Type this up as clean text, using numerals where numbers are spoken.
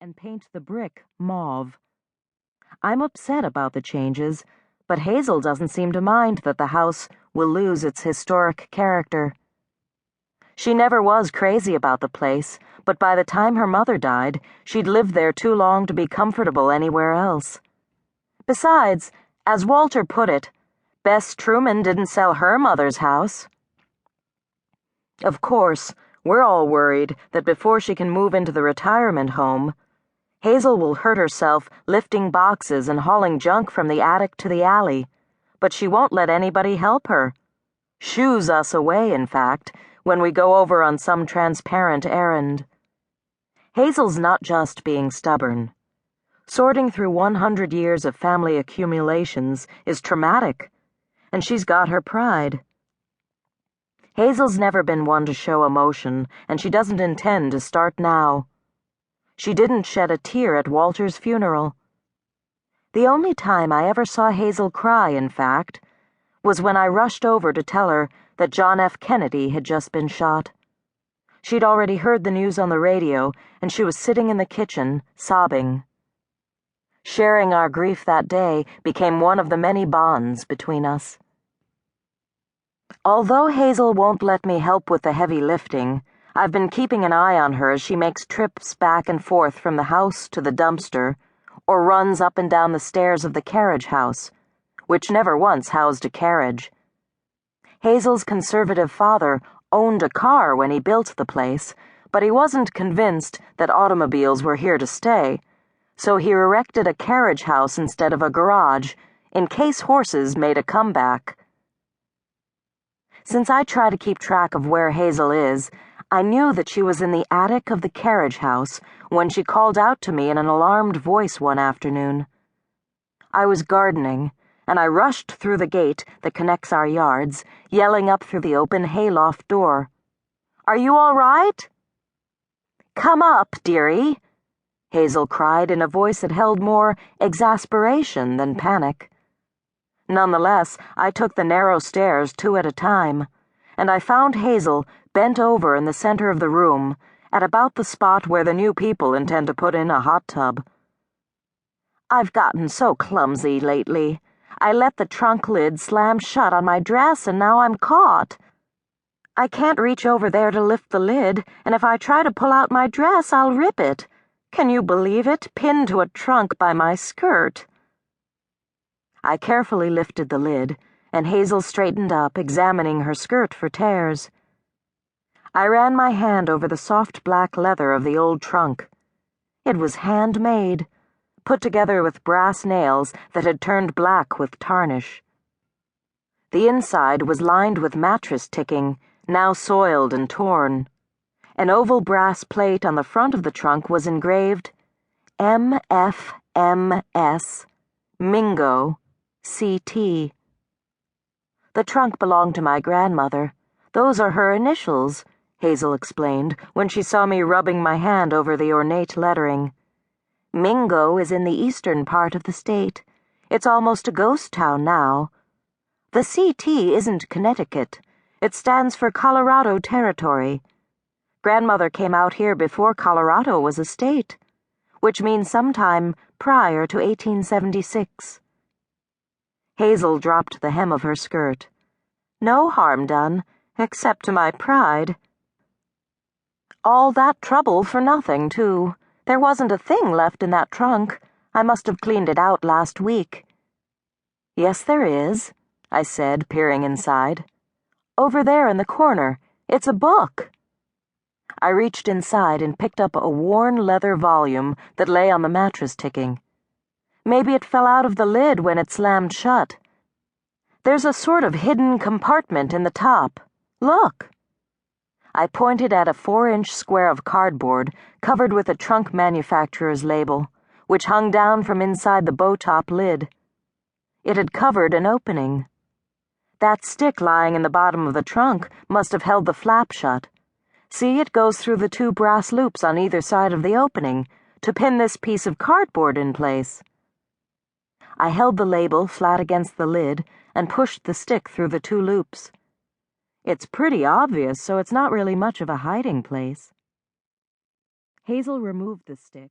and paint the brick mauve. I'm upset about the changes, but Hazel doesn't seem to mind that the house will lose its historic character. She never was crazy about the place, but by the time her mother died, she'd lived there too long to be comfortable anywhere else. Besides, as Walter put it, Bess Truman didn't sell her mother's house. Of course, we're all worried that before she can move into the retirement home, Hazel will hurt herself lifting boxes and hauling junk from the attic to the alley, but she won't let anybody help her. Shoos us away, in fact, when we go over on some transparent errand. Hazel's not just being stubborn. Sorting through 100 years of family accumulations is traumatic, and she's got her pride. Hazel's never been one to show emotion, and she doesn't intend to start now. She didn't shed a tear at Walter's funeral. The only time I ever saw Hazel cry, in fact, was when I rushed over to tell her that John F. Kennedy had just been shot. She'd already heard the news on the radio, and she was sitting in the kitchen, sobbing. Sharing our grief that day became one of the many bonds between us. Although Hazel won't let me help with the heavy lifting, I've been keeping an eye on her as she makes trips back and forth from the house to the dumpster, or runs up and down the stairs of the carriage house, which never once housed a carriage. Hazel's conservative father owned a car when he built the place, but he wasn't convinced that automobiles were here to stay, so he erected a carriage house instead of a garage, in case horses made a comeback. Since I try to keep track of where Hazel is, I knew that she was in the attic of the carriage house when she called out to me in an alarmed voice one afternoon. I was gardening, and I rushed through the gate that connects our yards, yelling up through the open hayloft door. "Are you all right?" "Come up, dearie," Hazel cried in a voice that held more exasperation than panic. Nonetheless, I took the narrow stairs 2 at a time, and I found Hazel bent over in the center of the room, at about the spot where the new people intend to put in a hot tub. "I've gotten so clumsy lately. I let the trunk lid slam shut on my dress, and now I'm caught. I can't reach over there to lift the lid, and if I try to pull out my dress, I'll rip it. Can you believe it? Pinned to a trunk by my skirt." I carefully lifted the lid, and Hazel straightened up, examining her skirt for tears. I ran my hand over the soft black leather of the old trunk. It was handmade, put together with brass nails that had turned black with tarnish. The inside was lined with mattress ticking, now soiled and torn. An oval brass plate on the front of the trunk was engraved MFMS, Mingo, CT. The trunk belonged to my grandmother. "Those are her initials," Hazel explained when she saw me rubbing my hand over the ornate lettering. "Mingo is in the eastern part of the state. It's almost a ghost town now. The CT isn't Connecticut. It stands for Colorado Territory. Grandmother came out here before Colorado was a state, which means sometime prior to 1876. Hazel dropped the hem of her skirt. "No harm done, except to my pride." "All that trouble for nothing, too. There wasn't a thing left in that trunk. I must have cleaned it out last week." "Yes, there is," I said, peering inside. "Over there in the corner. It's a book." I reached inside and picked up a worn leather volume that lay on the mattress ticking. Maybe it fell out of the lid when it slammed shut. "There's a sort of hidden compartment in the top. Look." I pointed at a 4-inch square of cardboard covered with a trunk manufacturer's label, which hung down from inside the bow-top lid. It had covered an opening. That stick lying in the bottom of the trunk must have held the flap shut. See, it goes through the 2 brass loops on either side of the opening to pin this piece of cardboard in place. I held the label flat against the lid and pushed the stick through the 2 loops. It's pretty obvious, so it's not really much of a hiding place. Hazel removed the stick.